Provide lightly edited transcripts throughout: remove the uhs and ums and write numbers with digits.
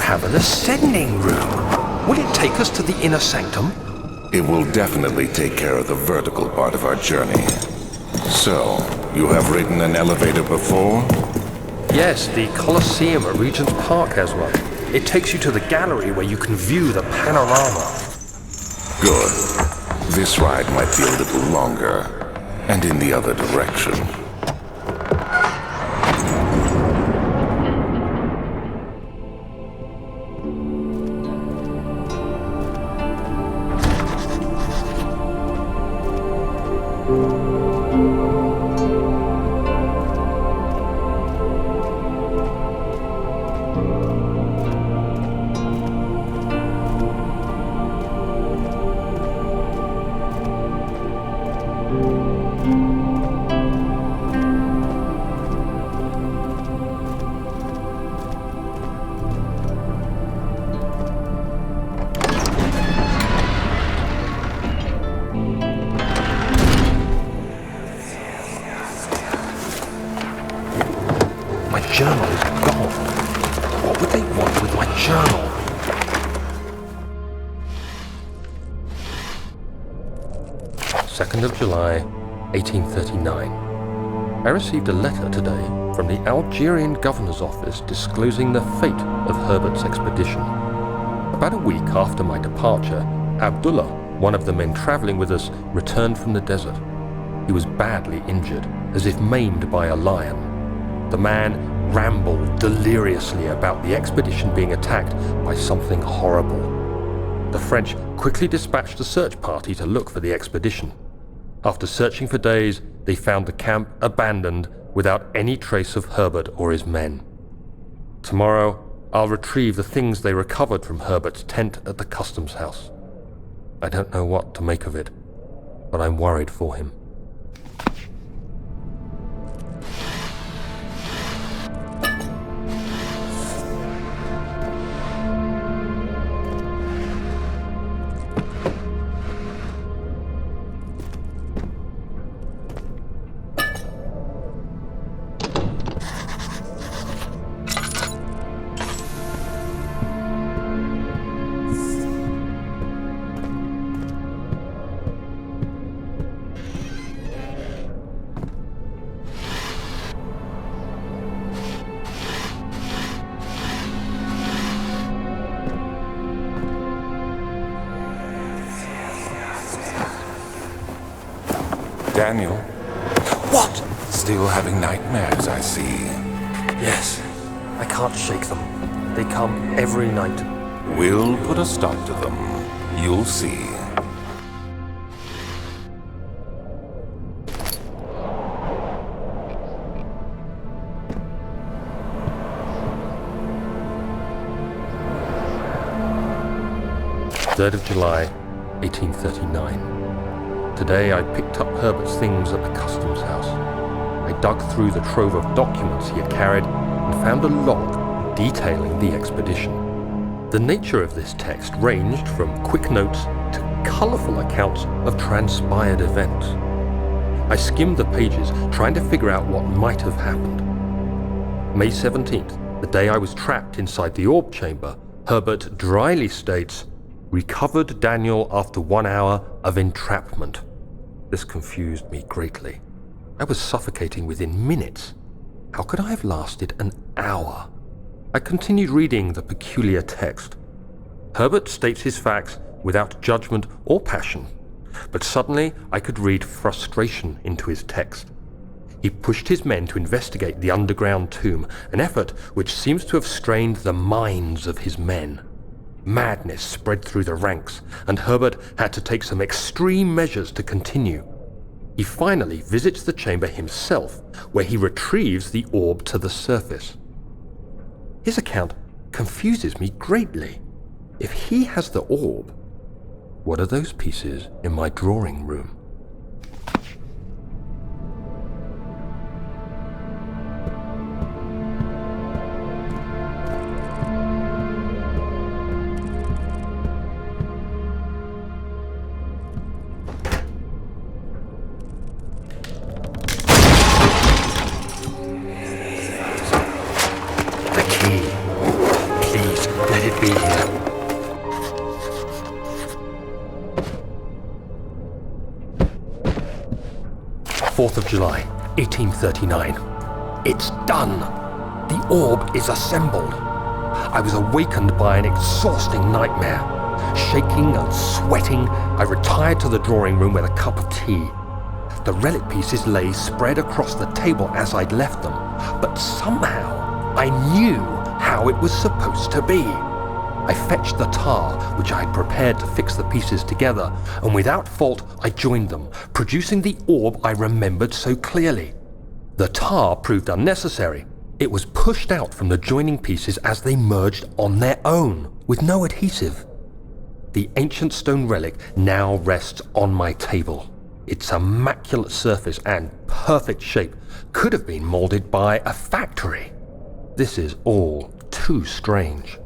have an ascending room. Will it take us to the inner sanctum? It will definitely take care of the vertical part of our journey. So, you have ridden an elevator before? Yes, the Colosseum at Regent's Park has one. It takes you to the gallery where you can view the panorama. Good. This ride might be a little longer, and in the other direction. My journal is gone. What would they want with my journal? July 2nd, 1839. I received a letter today from the Algerian governor's office disclosing the fate of Herbert's expedition. About a week after my departure, Abdullah, one of the men traveling with us, returned from the desert. He was badly injured, as if maimed by a lion. The man rambled deliriously about the expedition being attacked by something horrible. The French quickly dispatched a search party to look for the expedition. After searching for days, they found the camp abandoned without any trace of Herbert or his men. Tomorrow, I'll retrieve the things they recovered from Herbert's tent at the customs house. I don't know what to make of it, but I'm worried for him. Daniel? What? Still having nightmares, I see. Yes, I can't shake them. They come every night. We'll put a stop to them. You'll see. July 3rd, 1839. Today I picked up Herbert's things at the customs house. I dug through the trove of documents he had carried and found a log detailing the expedition. The nature of this text ranged from quick notes to colourful accounts of transpired events. I skimmed the pages, trying to figure out what might have happened. May 17th, the day I was trapped inside the orb chamber, Herbert dryly states, "Recovered Daniel after 1 hour of entrapment." This confused me greatly. I was suffocating within minutes. How could I have lasted an hour? I continued reading the peculiar text. Herbert states his facts without judgment or passion, but suddenly I could read frustration into his text. He pushed his men to investigate the underground tomb, an effort which seems to have strained the minds of his men. Madness spread through the ranks, and Herbert had to take some extreme measures to continue. He finally visits the chamber himself, where he retrieves the orb to the surface. His account confuses me greatly. If he has the orb, what are those pieces in my drawing room? be here. 4th of July, 1839. It's done! The orb is assembled. I was awakened by an exhausting nightmare. Shaking and sweating, I retired to the drawing room with a cup of tea. The relic pieces lay spread across the table as I'd left them, but somehow I knew how it was supposed to be. I fetched the tar, which I had prepared to fix the pieces together, and without fault I joined them, producing the orb I remembered so clearly. The tar proved unnecessary. It was pushed out from the joining pieces as they merged on their own, with no adhesive. The ancient stone relic now rests on my table. Its immaculate surface and perfect shape could have been molded by a factory. This is all too strange.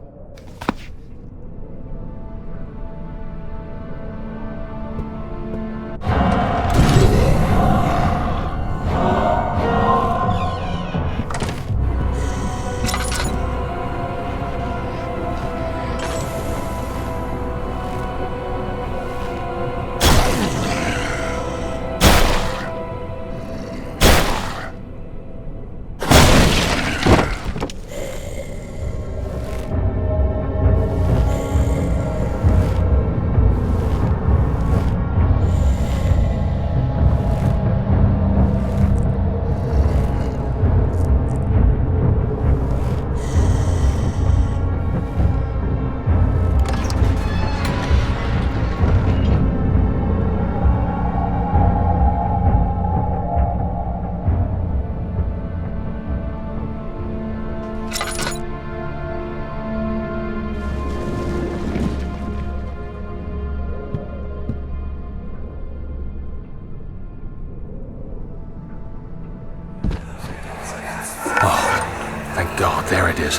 Thank God, there it is.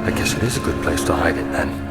I guess it is a good place to hide it then.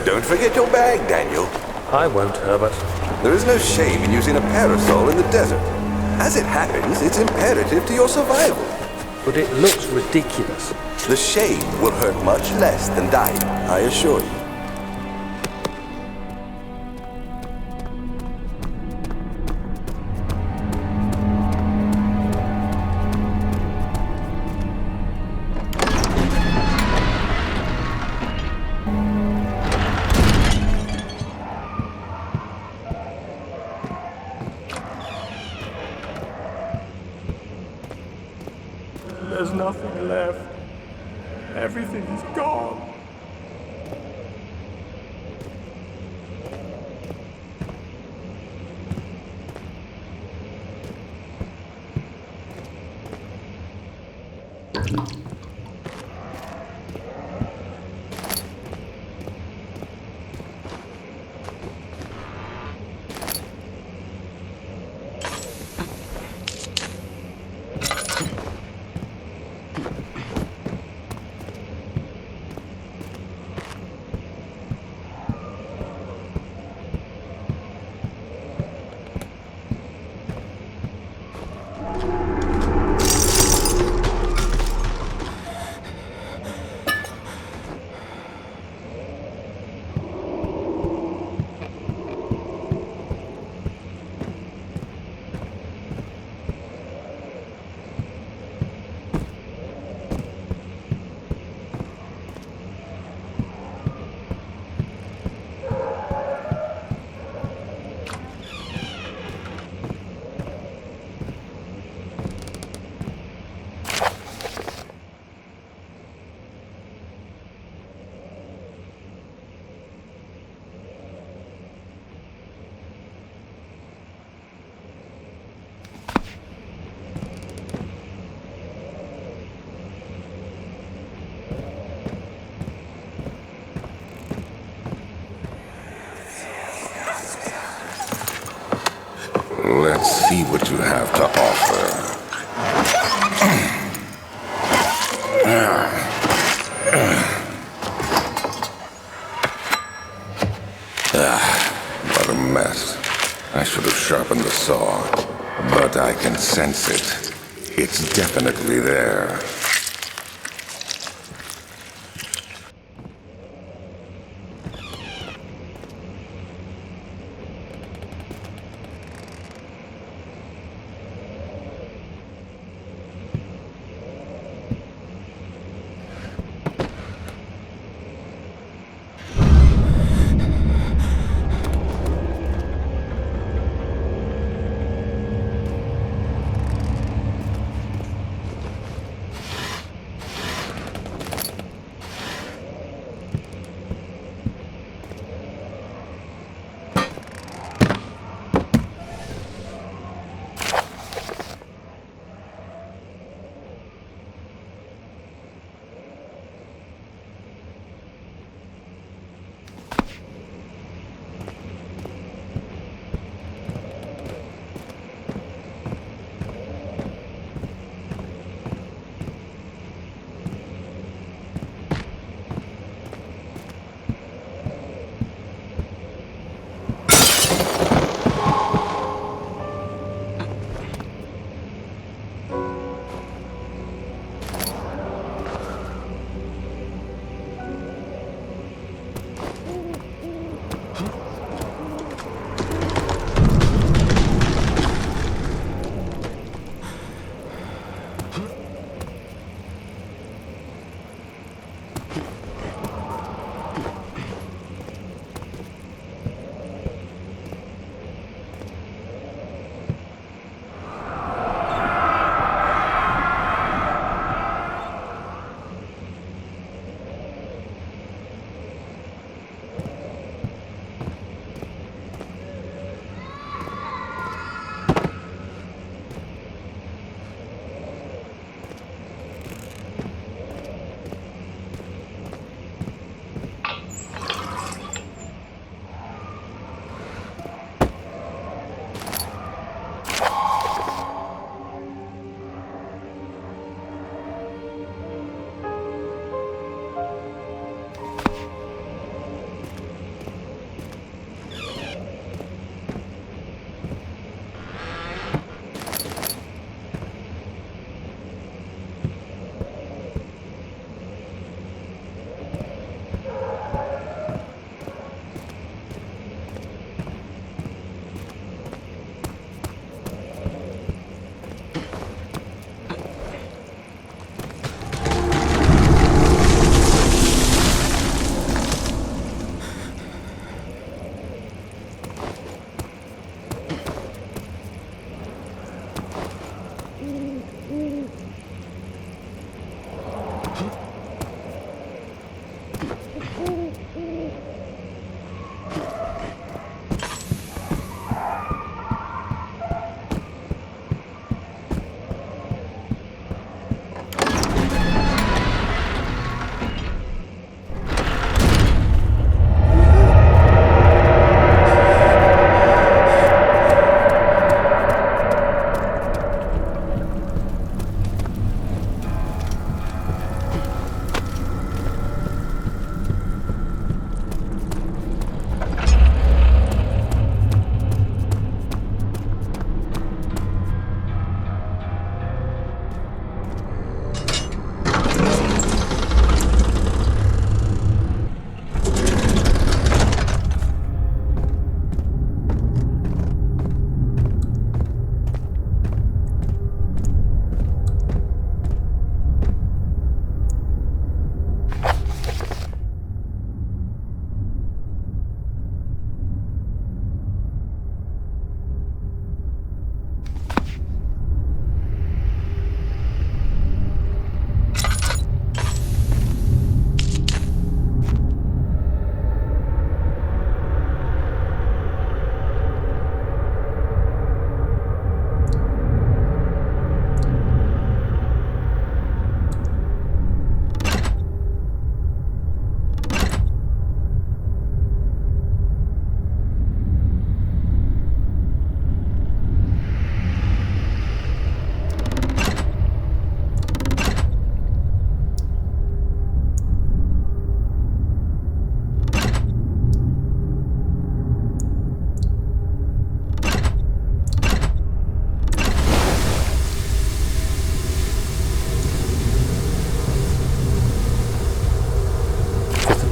Don't forget your bag, Daniel. I won't, Herbert. There is no shame in using a parasol in the desert. As it happens, it's imperative to your survival. But it looks ridiculous. The shade will hurt much less than dying, I assure you. There's nothing left. Everything is gone. Let's see what you have to offer. What a mess. I should have sharpened the saw, but I can sense it. It's definitely there.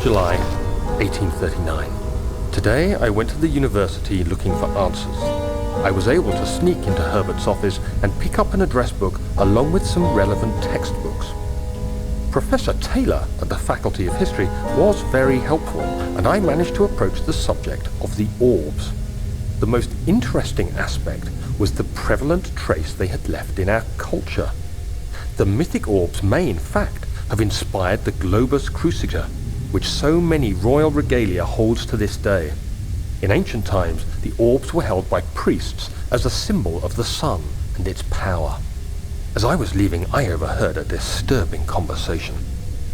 July, 1839. Today I went to the university looking for answers. I was able to sneak into Herbert's office and pick up an address book along with some relevant textbooks. Professor Taylor at the Faculty of History was very helpful, and I managed to approach the subject of the orbs. The most interesting aspect was the prevalent trace they had left in our culture. The mythic orbs may, in fact, have inspired the globus cruciger, which so many royal regalia holds to this day. In ancient times, the orbs were held by priests as a symbol of the sun and its power. As I was leaving, I overheard a disturbing conversation.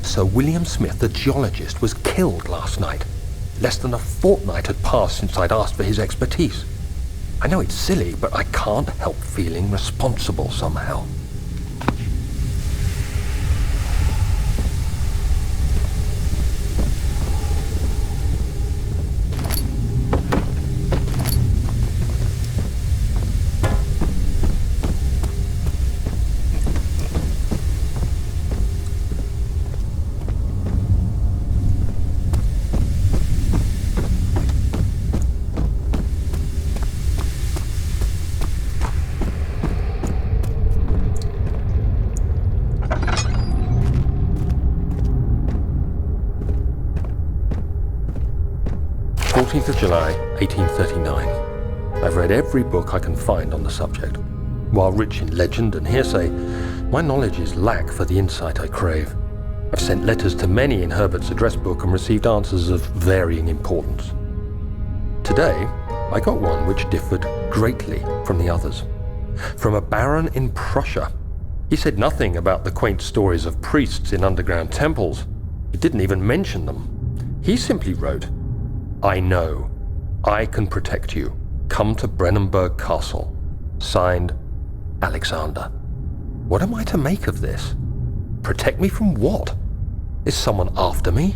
Sir William Smith, the geologist, was killed last night. Less than a fortnight had passed since I'd asked for his expertise. I know it's silly, but I can't help feeling responsible somehow. July 1839. I've read every book I can find on the subject. While rich in legend and hearsay, my knowledge is lack for the insight I crave. I've sent letters to many in Herbert's address book and received answers of varying importance. Today, I got one which differed greatly from the others. From a baron in Prussia. He said nothing about the quaint stories of priests in underground temples. He didn't even mention them. He simply wrote, "I know. I can protect you. Come to Brennenburg Castle. Signed, Alexander." What am I to make of this? Protect me from what? Is someone after me?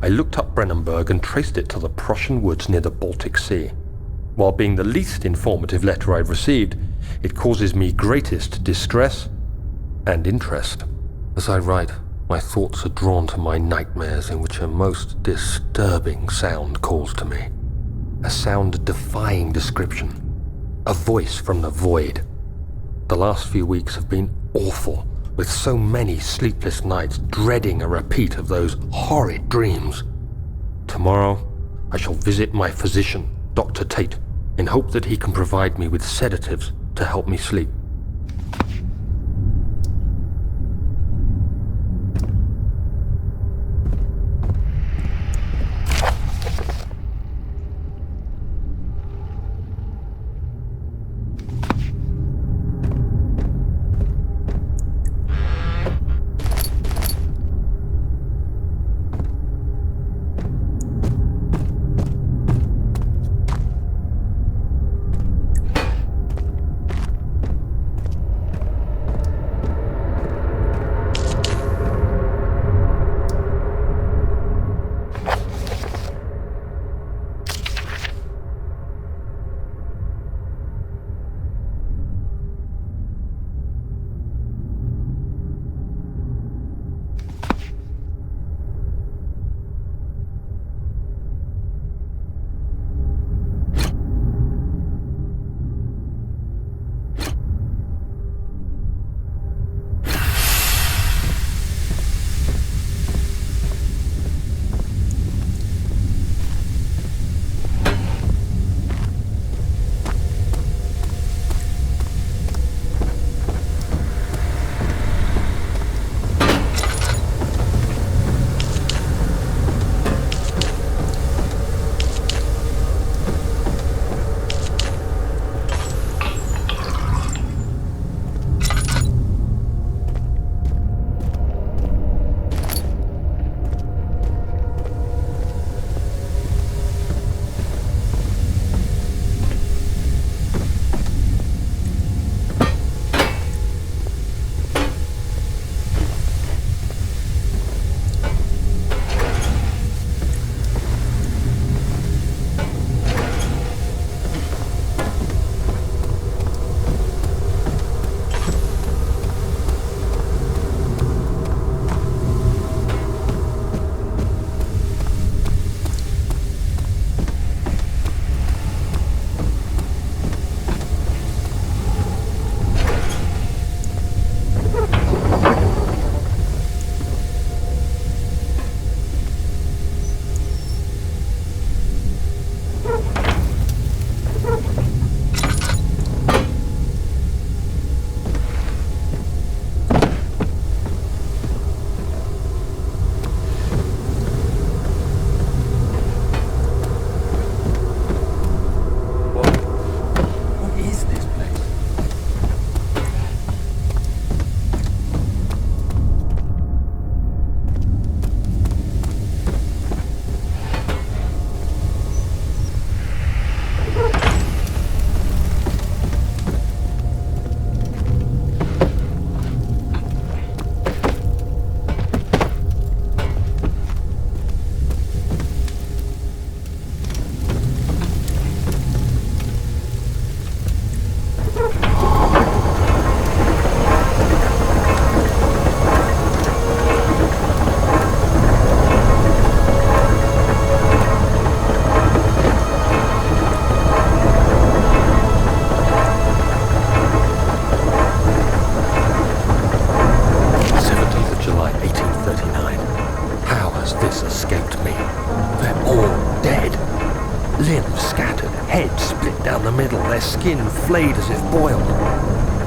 I looked up Brennenburg and traced it to the Prussian woods near the Baltic Sea. While being the least informative letter I've received, it causes me greatest distress and interest. As I write, my thoughts are drawn to my nightmares in which a most disturbing sound calls to me. A sound defying description. A voice from the void. The last few weeks have been awful, with so many sleepless nights dreading a repeat of those horrid dreams. Tomorrow, I shall visit my physician, Dr. Tate, in hope that he can provide me with sedatives to help me sleep. has this escaped me? They're all dead. Limbs scattered, heads split down the middle, their skin flayed as if boiled.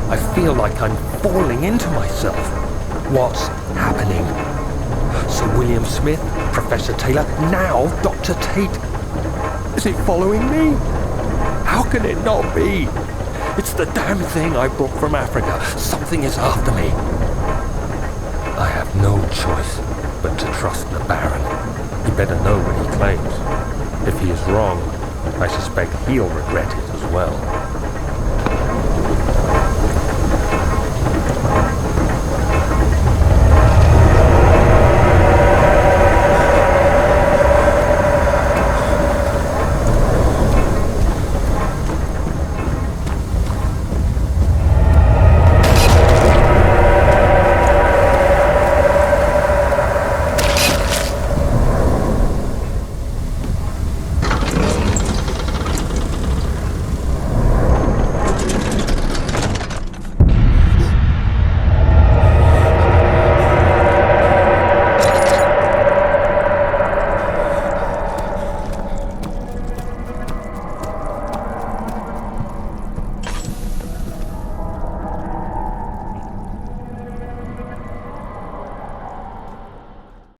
I feel like I'm falling into myself. What's happening? Sir William Smith, Professor Taylor, now Dr. Tate. Is it following me? How can it not be? It's the damn thing I brought from Africa. Something is after me. I have no choice but to trust the Baron. He better know what he claims. If he is wrong, I suspect he'll regret it as well.